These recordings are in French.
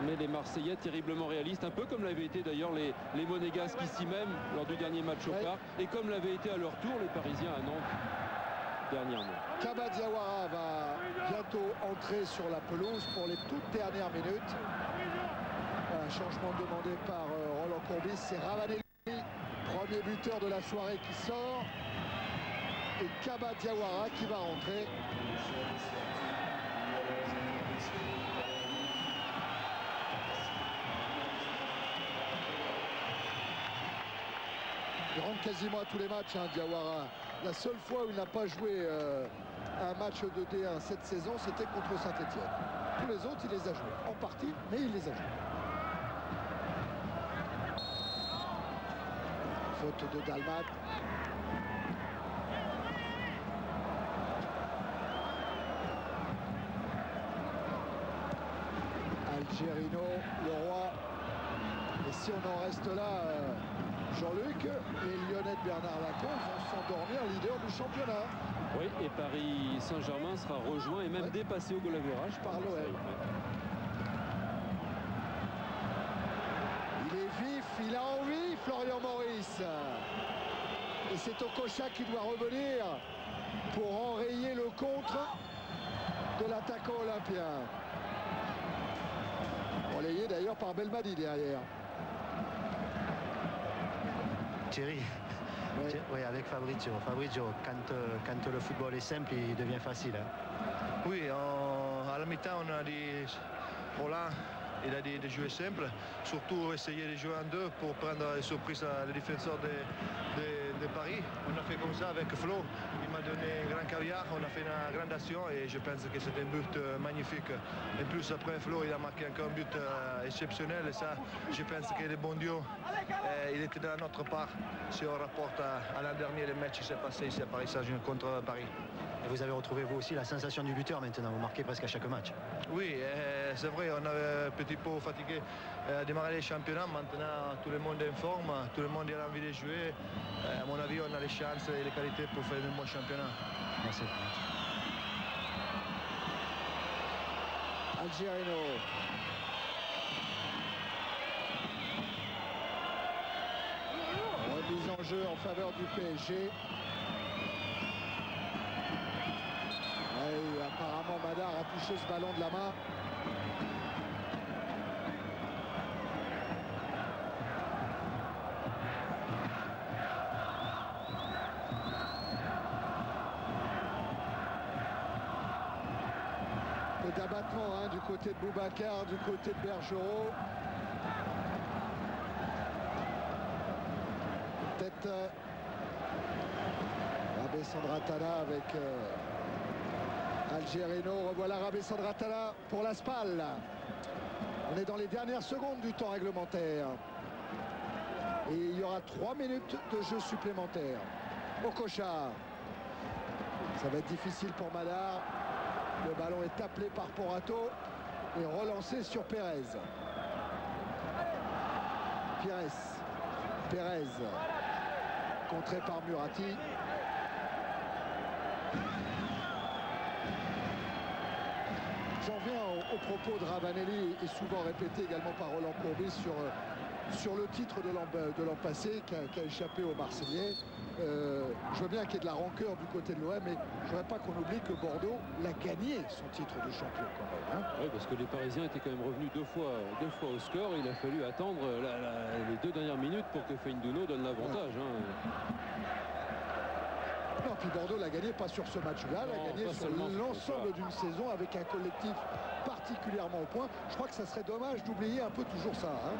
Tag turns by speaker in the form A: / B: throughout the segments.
A: Mais les Marseillais terriblement réalistes, un peu comme l'avaient été d'ailleurs les Monégasques ici même lors du dernier match au parc, et comme l'avaient été à leur tour les Parisiens à Nantes dernièrement.
B: Kaba Diawara va bientôt entrer sur la pelouse pour les toutes dernières minutes. Un changement demandé par Roland Courbis, c'est Ravanelli, premier buteur de la soirée, qui sort, et Kaba Diawara qui va rentrer. Il rentre quasiment à tous les matchs, hein, Diawara. La seule fois où il n'a pas joué un match de D1 cette saison, c'était contre Saint-Etienne. Tous les autres, il les a joués. En partie, mais il les a joués. Faute de Dalmat. Algerino, le roi. Et si on en reste là, Jean-Luc, les Lyonnais de Bernard Lacombe vont s'endormir leader du championnat.
A: Oui, et Paris Saint-Germain sera rejoint et même dépassé au goal average
B: par l'OM. Il est vif, il a envie, Florian Maurice. Et c'est Okocha qui doit revenir pour enrayer le contre de l'attaquant olympien. Relayé d'ailleurs par Belmadi derrière.
C: Thierry, oui, avec Fabrizio. Fabrizio, quand le football est simple, il devient facile. Hein.
D: Oui, à la mi-temps, on a dit Roland, il a dit de jouer simple, surtout essayer de jouer en deux pour prendre la surprise à les défenseurs de Paris. On a fait comme ça avec Flo, il m'a donné un grand caviar, on a fait une grande action et je pense que c'était un but magnifique. En plus, après Flo, il a marqué encore un but exceptionnel et ça, je pense que le bon Dieu, il était de notre part. Si on rapporte à l'an dernier, le match qui s'est passé ici à Paris Saint-Germain contre Paris.
C: Et vous avez retrouvé vous aussi la sensation du buteur maintenant, vous marquez presque à chaque match.
D: Oui, c'est vrai, on avait un petit peu fatigué à démarrer les championnats. Maintenant, tout le monde est en forme, tout le monde a envie de jouer. À mon avis, on a les chances et les qualités pour faire un bon championnat.
C: Merci.
B: Algerino. Remise en jeu en faveur du PSG. Et apparemment, Madar a touché ce ballon de la main. Peu d'abattement hein, du côté de Boubacar, du côté de Bergerot. Peut-être Rabé Sandratana avec Algerino. Revoilà Rabé Sandratana pour la SPAL. On est dans les dernières secondes du temps réglementaire. Et il y aura 3 minutes de jeu supplémentaire. Okocha. Ça va être difficile pour Madar. Le ballon est appelé par Porato et relancé sur Pérez. Pérez. Contré par Murati. J'en viens au propos de Ravanelli et souvent répété également par Roland Courbis sur le titre de l'an passé qui a échappé aux Marseillais. Je veux bien qu'il y ait de la rancœur du côté de l'OM, mais je ne voudrais pas qu'on oublie que Bordeaux l'a gagné son titre de champion quand même. Hein.
A: Oui, parce que les Parisiens étaient quand même revenus deux fois au score. Il a fallu attendre les 2 dernières minutes pour que Feindouno donne l'avantage. Ouais. Hein.
B: Non, puis Bordeaux l'a gagné pas sur ce match-là, l'a gagné sur l'ensemble d'une saison avec un collectif particulièrement au point. Je crois que ça serait dommage d'oublier un peu toujours ça. Hein.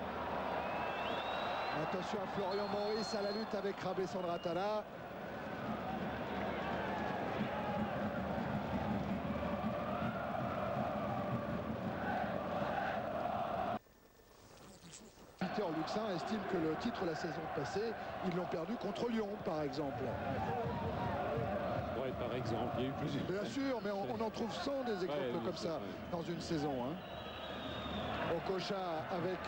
B: Attention à Florian Maurice à la lutte avec Rabé Sandratana. Peter Luxin estime que le titre la saison passée, ils l'ont perdu contre Lyon, par exemple.
A: Oui, par exemple, il y a eu plusieurs.
B: Bien sûr, mais on en trouve 100 des exemples comme ça dans une saison. Hein. Okocha avec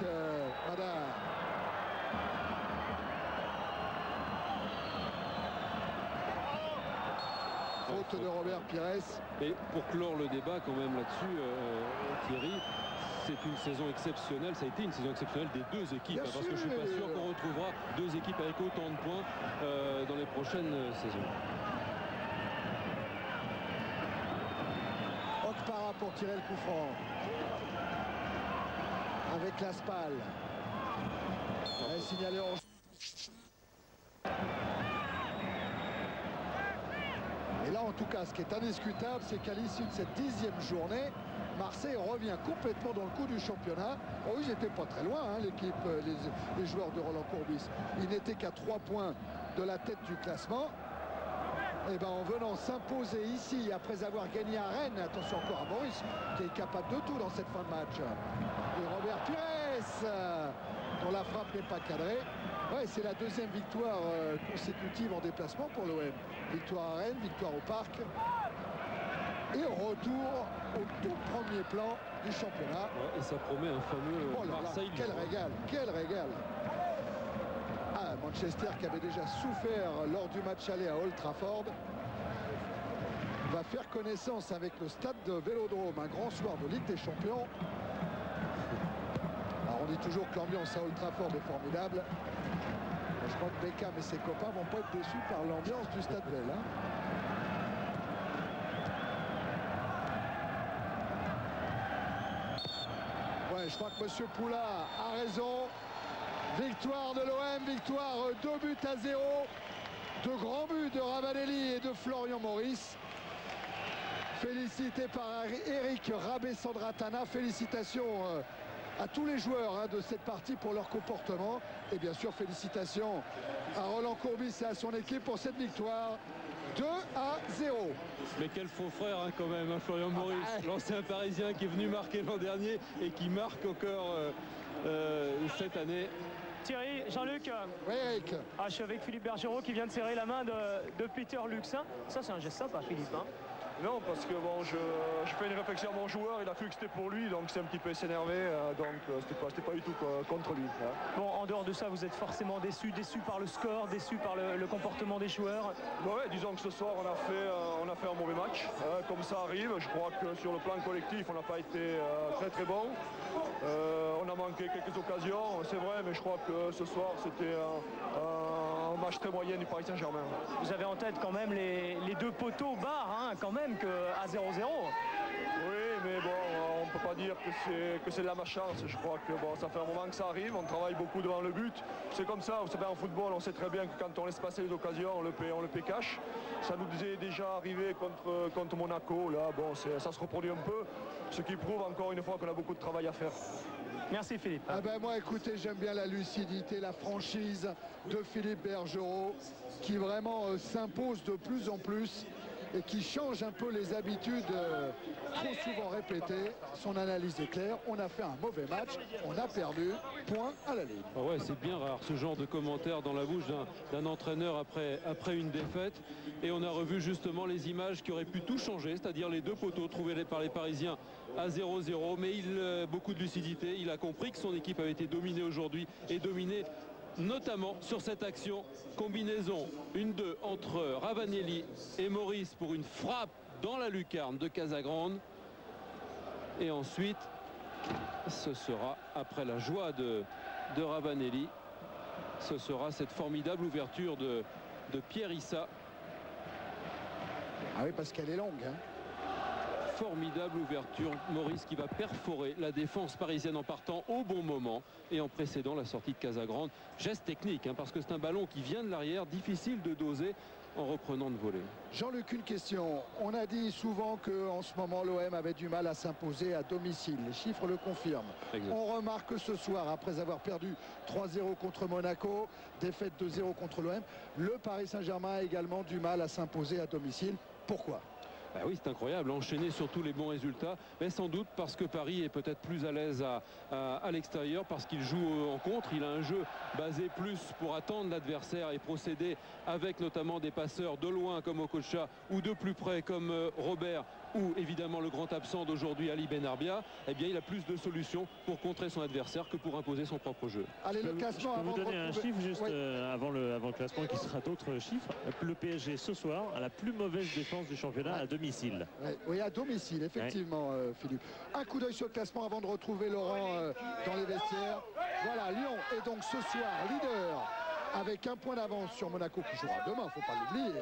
B: Madar. Faute de Robert Pires.
A: Et pour clore le débat quand même là-dessus, Thierry, c'est une saison exceptionnelle. Ça a été une saison exceptionnelle des deux équipes.
B: Bien
A: Parce
B: sûr,
A: que je ne suis pas sûr qu'on retrouvera deux équipes avec autant de points dans les prochaines saisons.
B: Okpara pour tirer le coup franc. Avec la Spal. Elle est signalée en... Et là, en tout cas, ce qui est indiscutable, c'est qu'à l'issue de cette 10e journée, Marseille revient complètement dans le coup du championnat. Oh, ils n'étaient pas très loin, hein, l'équipe, les joueurs de Roland Courbis. Ils n'étaient qu'à 3 points de la tête du classement. Et ben, en venant s'imposer ici, après avoir gagné à Rennes, attention encore à Maurice, qui est capable de tout dans cette fin de match. Et Robert Pires, dont la frappe n'est pas cadrée. Ouais, c'est la deuxième victoire consécutive en déplacement pour l'OM. Victoire à Rennes, victoire au Parc. Et retour au tout premier plan du championnat.
A: Ouais, et ça promet un fameux Marseille.
B: Quel régal, quel régal. Ah, Manchester qui avait déjà souffert lors du match aller à Old Trafford va faire connaissance avec le stade de Vélodrome, un grand soir de Ligue des Champions. Alors on dit toujours que l'ambiance à Old Trafford est formidable. Je crois que Beckham et ses copains vont pas être déçus par l'ambiance du stade Bell. Hein. Ouais, je crois que M. Poula a raison. Victoire de l'OM, victoire 2-0. De grands buts de Ravanelli et de Florian Maurice. Félicité par Eric Rabessandratana. Félicitations à tous les joueurs de cette partie pour leur comportement. Et bien sûr, félicitations à Roland Courbis et à son équipe pour cette victoire. 2-0.
A: Mais quel faux frère quand même, Florian Maurice, l'ancien parisien qui est venu marquer l'an dernier et qui marque encore cette année.
E: Thierry, Jean-Luc,
B: oui, Eric.
E: Je suis avec Philippe Bergerot qui vient de serrer la main de Peter Luxin. Ça, c'est un geste sympa, Philippe. Hein.
D: Non, parce que bon, je fais une réflexion à mon joueur, il a cru que c'était pour lui, donc c'est un petit peu s'énervé, donc c'était pas du tout contre lui. Hein.
E: Bon, en dehors de ça, vous êtes forcément déçu par le score, déçu par le comportement des joueurs.
D: Ouais, disons que ce soir on a fait un mauvais match, comme ça arrive. Je crois que sur le plan collectif, on n'a pas été très bon. On a manqué quelques occasions, c'est vrai, mais je crois que ce soir c'était un match très moyen du Paris Saint-Germain.
E: Vous avez en tête quand même les deux poteaux barres, hein, quand même, à 0-0.
D: Oui, mais bon, on ne peut pas dire que c'est de la malchance. Je crois que bon, ça fait un moment que ça arrive, on travaille beaucoup devant le but. C'est comme ça, vous savez, en football, on sait très bien que quand on laisse passer les occasions, on le paie cash. Ça nous est déjà arrivé contre Monaco, là, bon, ça se reproduit un peu, ce qui prouve encore une fois qu'on a beaucoup de travail à faire.
E: Merci Philippe.
B: Ah ben moi, écoutez, j'aime bien la lucidité, la franchise de Philippe Bergerot qui vraiment s'impose de plus en plus et qui change un peu les habitudes trop souvent répétées. Son analyse est claire, on a fait un mauvais match, on a perdu, point à la ligne.
A: Ah ouais, c'est bien rare ce genre de commentaire dans la bouche d'un entraîneur après une défaite. Et on a revu justement les images qui auraient pu tout changer, c'est-à-dire les deux poteaux trouvés par les Parisiens à 0-0. Mais beaucoup de lucidité, il a compris que son équipe avait été dominée aujourd'hui et dominée notamment sur cette action, combinaison 1-2 entre Ravanelli et Maurice pour une frappe dans la lucarne de Casagrande. Et ensuite, ce sera, après la joie de Ravanelli, ce sera cette formidable ouverture de Pierre Issa.
B: Ah oui, parce qu'elle est longue. Hein.
A: Formidable ouverture, Maurice qui va perforer la défense parisienne en partant au bon moment et en précédant la sortie de Casagrande. Geste technique, hein, parce que c'est un ballon qui vient de l'arrière, difficile de doser en reprenant de voler.
B: Jean-Luc, une question. On a dit souvent qu'en ce moment l'OM avait du mal à s'imposer à domicile. Les chiffres le confirment. Exact. On remarque ce soir, après avoir perdu 3-0 contre Monaco, défaite 2-0 contre l'OM, le Paris Saint-Germain a également du mal à s'imposer à domicile. Pourquoi ?
A: Bah oui, c'est incroyable, enchaîner sur tous les bons résultats, mais sans doute parce que Paris est peut-être plus à l'aise à l'extérieur, parce qu'il joue en contre, il a un jeu basé plus pour attendre l'adversaire et procéder avec notamment des passeurs de loin comme Okocha ou de plus près comme Robert ou évidemment le grand absent d'aujourd'hui, Ali Benarbia, eh bien il a plus de solutions pour contrer son adversaire que pour imposer son propre jeu.
B: Allez, le classement
F: je peux
B: avant
F: vous donner un chiffre juste
B: oui.
F: avant le classement qui sera d'autres chiffres. Le PSG ce soir a la plus mauvaise défense du championnat à domicile.
B: Oui, à domicile, effectivement, Philippe. Un coup d'œil sur le classement avant de retrouver Laurent dans les vestiaires. Voilà, Lyon est donc ce soir leader avec un point d'avance sur Monaco qui jouera demain, il ne faut pas l'oublier.